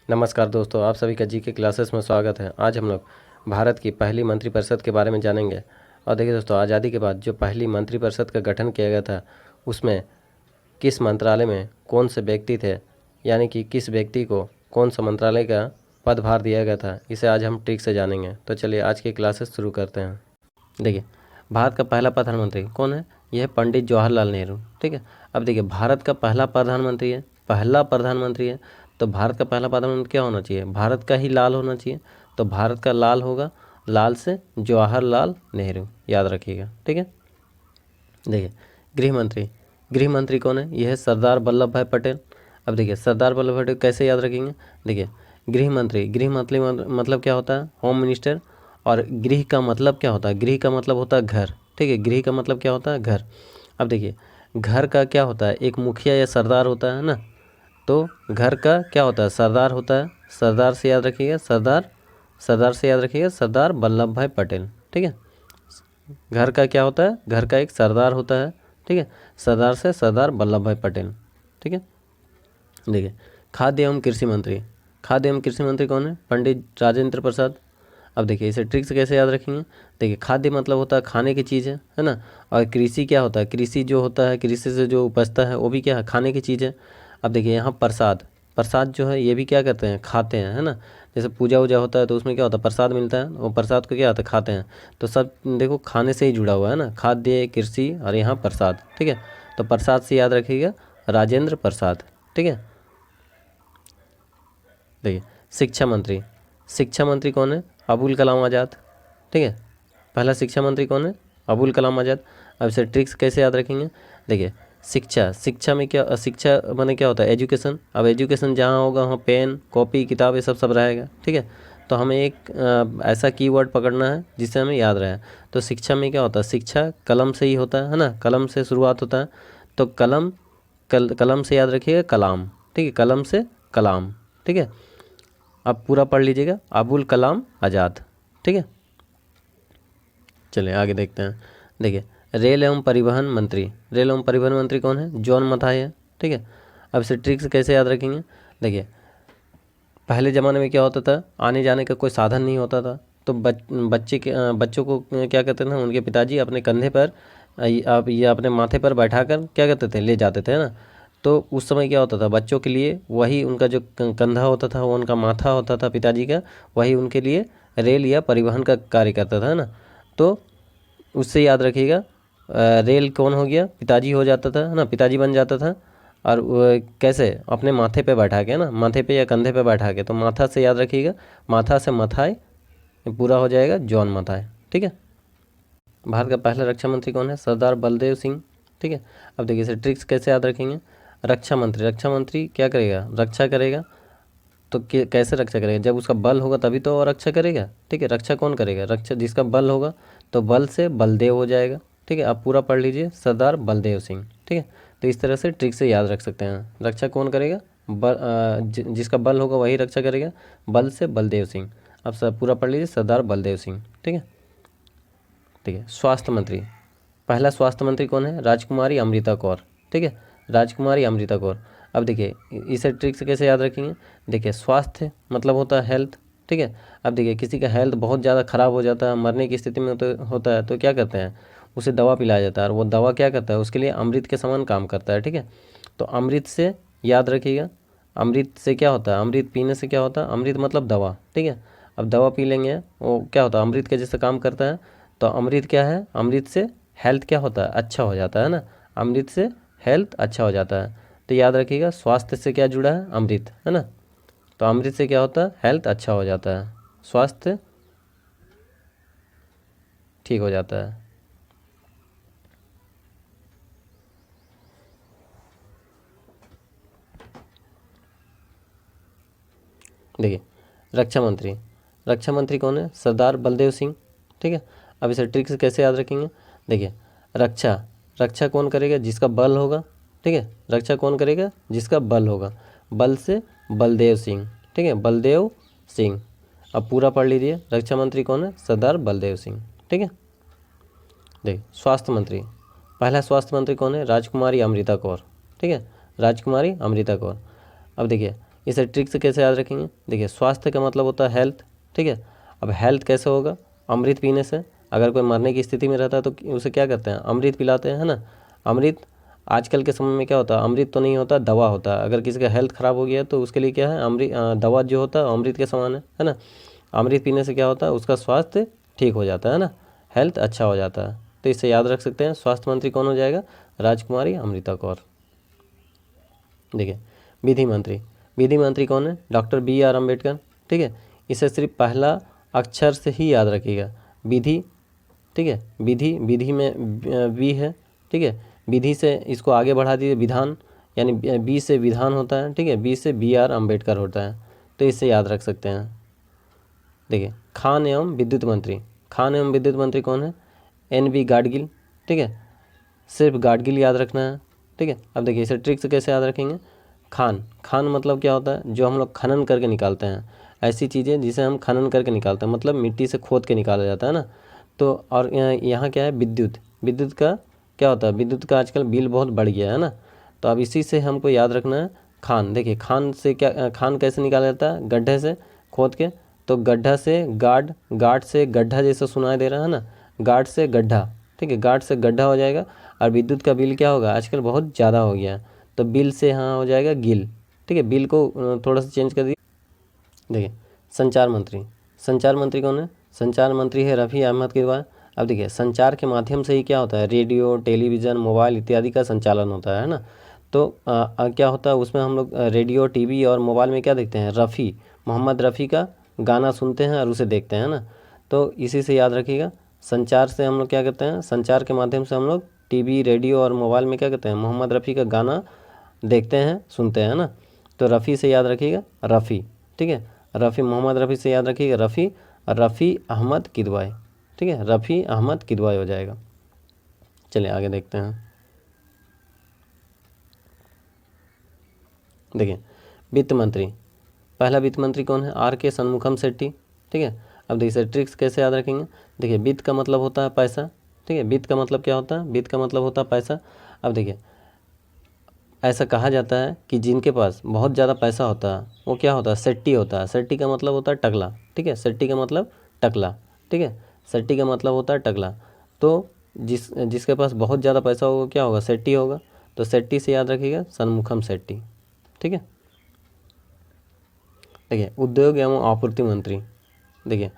नमस्कार दोस्तों, आप सभी का जी के क्लासेस में स्वागत है। आज हम लोग भारत की पहली मंत्रिपरिषद के बारे में जानेंगे। और देखिए दोस्तों, आज़ादी के बाद जो पहली मंत्रिपरिषद का गठन किया गया था, उसमें किस मंत्रालय में कौन से व्यक्ति थे, यानी कि किस व्यक्ति को कौन सा मंत्रालय का पदभार दिया गया था, इसे आज हम ट्रिक से जानेंगे। तो चलिए आज की क्लासेस शुरू करते हैं। देखिए, भारत का पहला प्रधानमंत्री कौन है? यह है पंडित जवाहरलाल नेहरू। ठीक है। अब देखिए, भारत का पहला प्रधानमंत्री है, तो भारत का पहला प्रधानमंत्री क्या होना चाहिए? भारत का ही लाल होना चाहिए। तो भारत का लाल होगा, लाल से जवाहरलाल नेहरू, याद रखिएगा। ठीक है। देखिए, गृह मंत्री कौन है? यह है सरदार वल्लभ भाई पटेल। अब देखिए, सरदार वल्लभ भाई पटेल कैसे याद रखेंगे? देखिए, गृह मंत्री मतलब क्या होता है? Home minister. और गृह का मतलब क्या होता है? गृह का मतलब होता है घर। ठीक है, गृह का मतलब क्या होता है? घर। अब देखिए, घर का क्या होता है? एक मुखिया या सरदार होता है ना। तो घर का क्या होता है? सरदार होता है। सरदार से याद रखिएगा, सरदार वल्लभ भाई पटेल। ठीक है। घर का क्या होता है? घर का एक सरदार होता है। ठीक है, सरदार से सरदार वल्लभ भाई पटेल। ठीक है। देखिए, खाद्य एवं कृषि मंत्री कौन है? पंडित राजेंद्र प्रसाद। अब देखिए, इसे ट्रिक से कैसे याद रखेंगे? देखिए, खाद्य मतलब होता है खाने की चीज़ है ना। और कृषि क्या होता है? कृषि जो होता है, कृषि से जो उपजता है वो भी क्या है? खाने की चीज़ है। अब देखिए, यहाँ प्रसाद जो है ये भी क्या करते हैं? खाते हैं, है ना। जैसे पूजा वूजा होता है तो उसमें क्या होता है? प्रसाद मिलता है, वो प्रसाद को क्या होता है? खाते हैं। तो सब देखो खाने से ही जुड़ा हुआ है ना, खाद्य, कृषि और यहाँ प्रसाद। ठीक है, तो प्रसाद से याद रखिएगा राजेंद्र प्रसाद। ठीक है। देखिए, शिक्षा मंत्री कौन है? अबुल कलाम आज़ाद। ठीक है, पहला शिक्षा मंत्री कौन है? अबुल कलाम आज़ाद। अब इसे ट्रिक्स कैसे याद रखेंगे? देखिए, शिक्षा में क्या, शिक्षा माने क्या होता है? एजुकेशन। अब एजुकेशन जहाँ होगा वहाँ पेन, कॉपी, किताब ये सब रहेगा। ठीक है, तो हमें एक ऐसा कीवर्ड पकड़ना है जिससे हमें याद रहे। तो शिक्षा में क्या होता है? शिक्षा कलम से ही होता है ना, कलम से शुरुआत होता है। तो कलम से याद रखिएगा कलाम। ठीक है, कलम से कलाम। ठीक है, अब पूरा पढ़ लीजिएगा, अबुल कलाम आज़ाद। ठीक है, चलिए आगे देखते हैं। देखिए, रेल एवं परिवहन मंत्री कौन है? जॉन मथाई है। ठीक है, अब इसे ट्रिक से कैसे याद रखेंगे? देखिए, पहले ज़माने में क्या होता था? आने जाने का कोई साधन नहीं होता था, तो बच्चों को क्या करते थे? उनके पिताजी अपने कंधे पर या अपने माथे पर बैठाकर क्या करते थे? ले जाते थे, है ना। तो उस समय क्या होता था? बच्चों के लिए वही उनका जो कंधा होता था, वो उनका माथा होता था पिताजी का, वही उनके लिए रेल या परिवहन का कार्य करता था, है ना। तो उससे याद रखिएगा, रेल कौन हो गया? पिताजी हो जाता था, है ना, पिताजी बन जाता था। और वो कैसे? अपने माथे पे बैठा के, है ना, माथे पे या कंधे पे बैठा के। तो माथा से याद रखिएगा, माथा से मथाई, पूरा हो जाएगा जॉन मथाई। ठीक है। भारत का पहला रक्षा मंत्री कौन है? सरदार बलदेव सिंह। ठीक है, अब देखिए, इसे ट्रिक्स कैसे याद रखेंगे? रक्षा मंत्री क्या करेगा? रक्षा करेगा। तो कैसे रक्षा करेगा? जब उसका बल होगा तभी तो वो रक्षा करेगा। ठीक है, रक्षा कौन करेगा? रक्षा जिसका बल होगा, तो बल से बलदेव हो जाएगा। ठीक है, आप पूरा पढ़ लीजिए, सरदार बलदेव सिंह। ठीक है, तो इस तरह से ट्रिक से याद रख सकते हैं। रक्षा कौन करेगा? जिसका बल होगा वही रक्षा करेगा, बल से बलदेव सिंह। अब सब पूरा पढ़ लीजिए, सरदार बलदेव सिंह। ठीक है। ठीक है, पहला स्वास्थ्य मंत्री कौन है? राजकुमारी अमृता कौर। ठीक है, राजकुमारी अमृता कौर। अब देखिए, इसे ट्रिक से कैसे याद रखेंगे? देखिए, स्वास्थ्य मतलब होता है हेल्थ। ठीक है, अब देखिए, किसी का हेल्थ बहुत ज़्यादा ख़राब हो जाता है, मरने की स्थिति में होता है, तो क्या करते हैं? उसे दवा पिलाया जाता है, और वो दवा क्या करता है? उसके लिए अमृत के समान काम करता है। ठीक है, तो अमृत से याद रखिएगा, अमृत से क्या होता है? अमृत पीने से क्या होता है? अमृत मतलब दवा। ठीक है, अब दवा पी लेंगे, वो क्या होता है? अमृत के जैसे काम करता है। तो अमृत क्या है? अमृत से हेल्थ क्या होता है? अच्छा हो जाता है ना, अमृत से हेल्थ अच्छा हो जाता है। तो याद रखिएगा, स्वास्थ्य से क्या जुड़ा है? अमृत, है ना। तो अमृत से क्या होता है? हेल्थ अच्छा हो जाता है, स्वास्थ्य ठीक हो जाता है। देखिए, रक्षा मंत्री कौन है? सरदार बलदेव सिंह। ठीक है, अब इसे ट्रिक से कैसे याद रखेंगे? देखिए, रक्षा कौन करेगा? जिसका बल होगा। ठीक है, रक्षा कौन करेगा? जिसका बल होगा, बल से बलदेव सिंह। ठीक है, बलदेव सिंह। अब पूरा पढ़ लीजिए, रक्षा मंत्री कौन है? सरदार बलदेव सिंह। ठीक है। देखिए, पहला स्वास्थ्य मंत्री कौन है? राजकुमारी अमृता कौर। ठीक है, राजकुमारी अमृता कौर। अब देखिए, इसे ट्रिक से कैसे याद रखेंगे? देखिए स्वास्थ्य का मतलब होता है हेल्थ, ठीक है। अब हेल्थ कैसे होगा? अमृत पीने से। अगर कोई मरने की स्थिति में रहता है तो उसे क्या करते हैं? अमृत पिलाते हैं, है ना। अमृत आजकल के समय में क्या होता है? अमृत तो नहीं होता, दवा होता है। अगर किसी का हेल्थ ख़राब हो गया तो उसके लिए क्या है? अमृत दवा जो होता है अमृत के समान है ना। अमृत पीने से क्या होता है? उसका स्वास्थ्य ठीक हो जाता है ना, हेल्थ अच्छा हो जाता है। तो इससे याद रख सकते हैं। स्वास्थ्य मंत्री कौन हो जाएगा? राजकुमारी अमृता कौर। देखिए विधि मंत्री, विधि मंत्री कौन है? डॉक्टर BR अम्बेडकर, ठीक है। इसे सिर्फ पहला अक्षर से ही याद रखिएगा, विधि, ठीक है। विधि, विधि में वी है, ठीक है। विधि से इसको आगे बढ़ा दीजिए विधान, यानी बी से विधान होता है, ठीक है। बी से BR अम्बेडकर होता है, तो इससे याद रख सकते हैं। देखिए खान एवं विद्युत मंत्री, खान एवं विद्युत मंत्री कौन है? NV गाडगिल, ठीक है। सिर्फ गाडगिल याद रखना है, ठीक है। अब देखिए इसे ट्रिक से कैसे याद रखेंगे? खान, खान मतलब क्या होता है? जो हम लोग खनन करके निकालते हैं, ऐसी चीज़ें जिसे हम खनन करके निकालते हैं, मतलब मिट्टी से खोद के निकाला जाता है ना। तो और यहाँ क्या है? विद्युत, विद्युत का क्या होता है? विद्युत का आजकल बिल बहुत बढ़ गया है ना, तो अब इसी से हमको याद रखना है खान। देखिए खान से क्या, खान कैसे निकाला जाता है? गड्ढे से खोद के। तो गड्ढा से गाड, गाड से गड्ढा जैसा सुनाई दे रहा है ना, गाड से गड्ढा, ठीक है। गाड से गड्ढा हो जाएगा। और विद्युत का बिल क्या होगा? आजकल बहुत ज़्यादा हो गया है, तो बिल से यहाँ हो जाएगा गिल, ठीक है। बिल को थोड़ा सा चेंज कर दिए। देखिए संचार मंत्री, संचार मंत्री कौन है? संचार मंत्री है रफ़ी अहमद किदवाई। अब देखिए संचार के माध्यम से ही क्या होता है? रेडियो, टेलीविज़न, मोबाइल इत्यादि का संचालन होता है ना। तो क्या होता है उसमें? हम लोग रेडियो, TV और मोबाइल में क्या देखते हैं? रफ़ी, मोहम्मद रफ़ी का गाना सुनते हैं और उसे देखते हैं ना। तो इसी से याद रखिएगा, संचार से हम लोग क्या करते हैं? संचार के माध्यम से हम लोग TV, रेडियो और मोबाइल में क्या करते हैं? मोहम्मद रफ़ी का गाना देखते हैं, सुनते हैं ना। तो रफ़ी से याद रखिएगा, रफ़ी, ठीक है। रफ़ी, मोहम्मद रफ़ी से याद रखिएगा रफ़ी, रफ़ी अहमद किदवाई, ठीक है। रफ़ी अहमद किदवाई हो जाएगा। चलिए आगे देखते हैं। देखिए वित्त मंत्री, पहला वित्त मंत्री कौन है? RK षणमुखम शेट्टी, ठीक है। अब देखिए ट्रिक्स कैसे याद रखेंगे? देखिए वित्त का मतलब होता है पैसा, ठीक है। वित्त का मतलब क्या होता है? वित्त का मतलब होता है पैसा। अब देखिए ऐसा कहा जाता है कि जिनके पास बहुत ज़्यादा पैसा होता है वो क्या होता है? सेट्टी होता है। सेट्टी का मतलब होता है टकला, ठीक है। सेट्टी का मतलब टकला, ठीक है। सेट्टी का मतलब होता है टकला। तो जिसके पास बहुत ज़्यादा पैसा होगा क्या होगा? सेट्टी होगा। तो सेट्टी से याद रखिएगा षणमुखम शेट्टी, ठीक है। देखिए उद्योग एवं आपूर्ति मंत्री, देखिए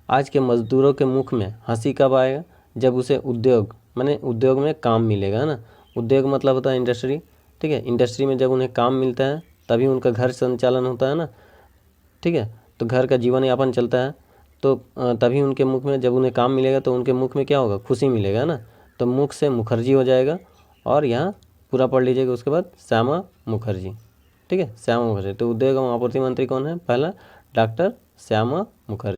आज के मज़दूरों के मुख में हंसी कब आएगा? जब उसे उद्योग, माने उद्योग में काम मिलेगा, है ना। उद्योग मतलब होता है इंडस्ट्री, ठीक है। इंडस्ट्री में जब उन्हें काम मिलता है तभी उनका घर संचालन होता है ना, ठीक है। तो घर का जीवन यापन चलता है। तो तभी उनके मुख में, जब उन्हें काम मिलेगा तो उनके मुख में क्या होगा? खुशी मिलेगा, है ना। तो मुख से मुखर्जी हो जाएगा। और यहाँ पूरा पढ़ लीजिएगा उसके बाद श्यामा मुखर्जी, ठीक है। श्यामा मुखर्जी। तो उद्योग एवं आपूर्ति मंत्री कौन है? पहला डॉक्टर श्यामा मुखर्जी।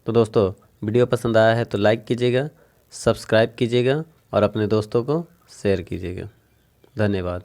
तो दोस्तों वीडियो पसंद आया है तो लाइक कीजिएगा, सब्सक्राइब कीजिएगा और अपने दोस्तों को शेयर कीजिएगा। धन्यवाद।